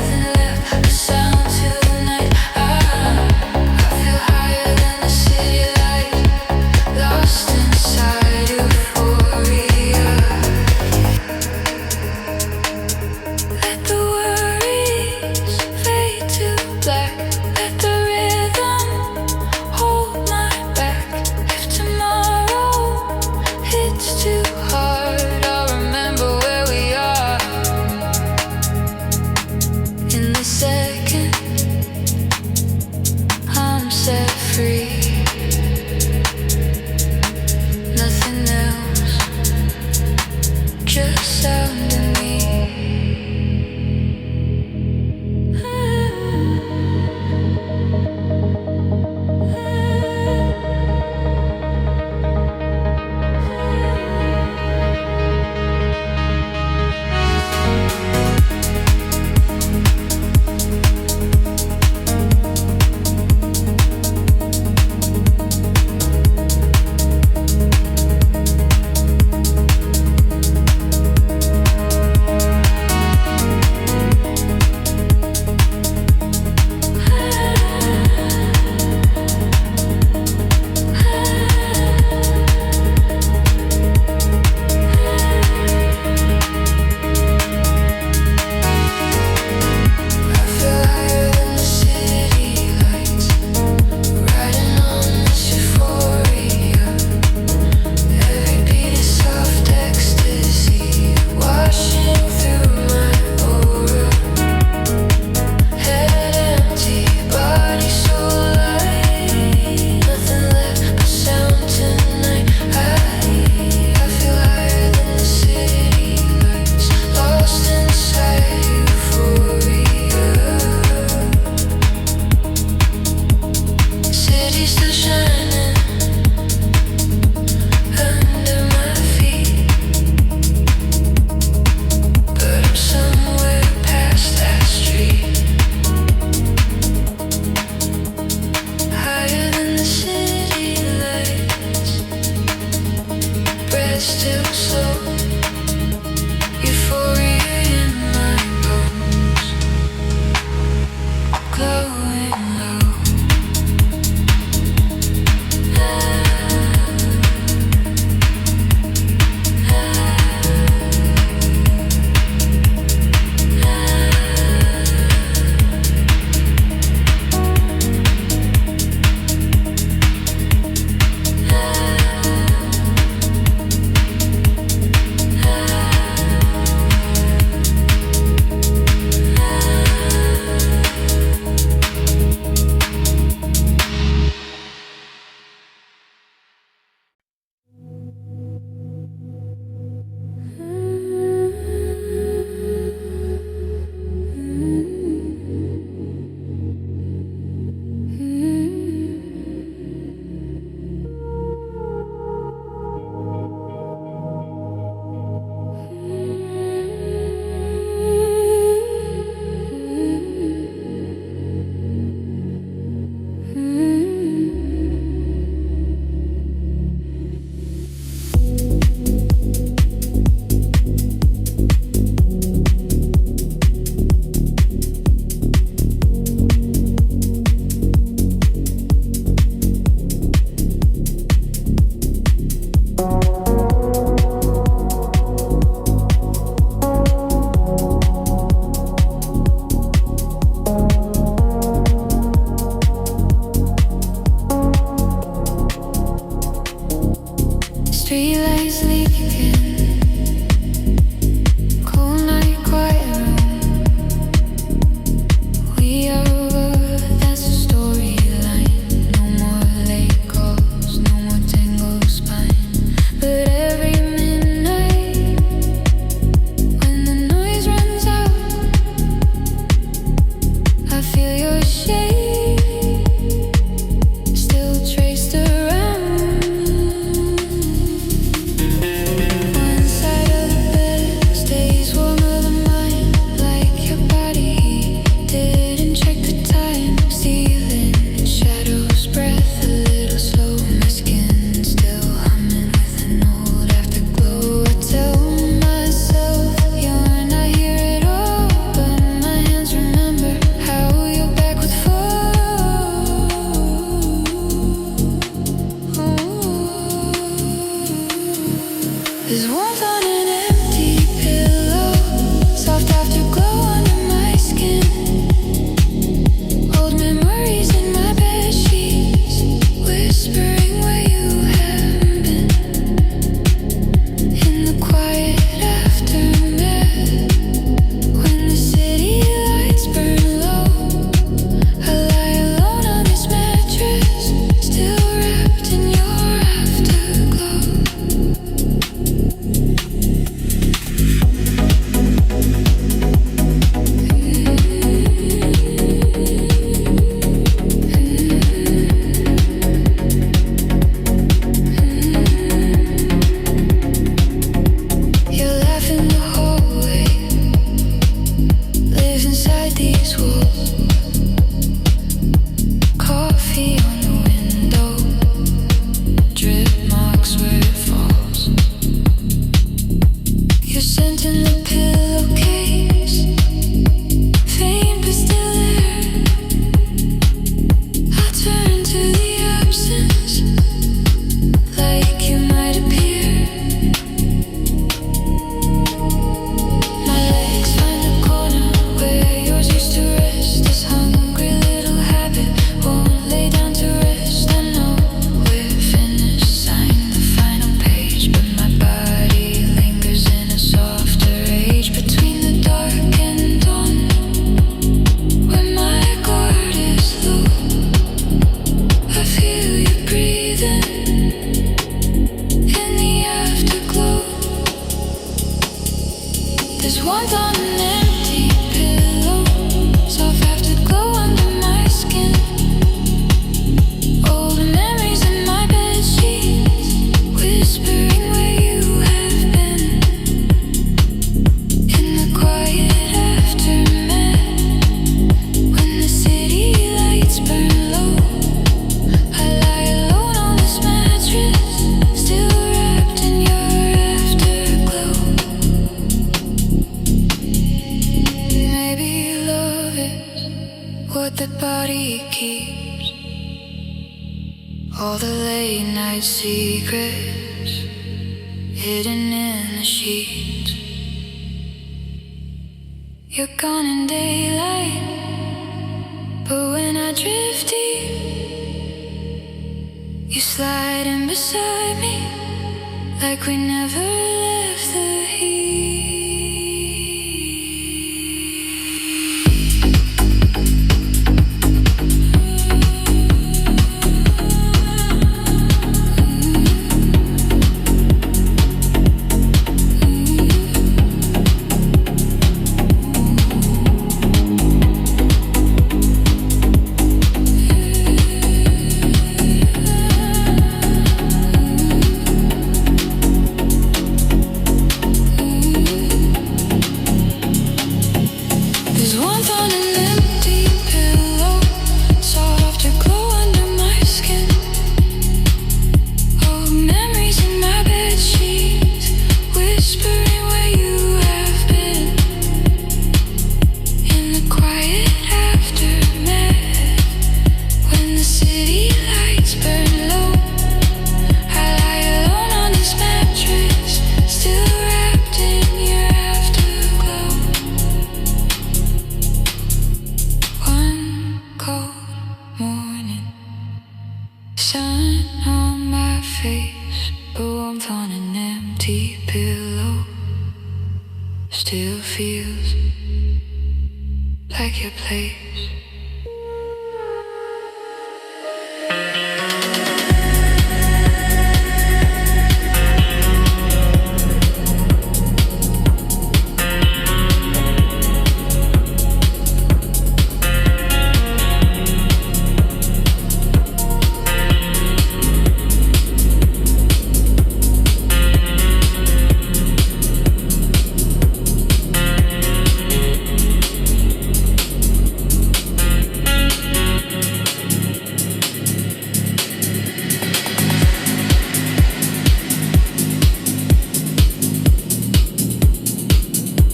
Nothing left what the body keeps, all the late night secrets hidden in the sheets. You're gone in daylight, but when I drift deep, you slide in beside me like we never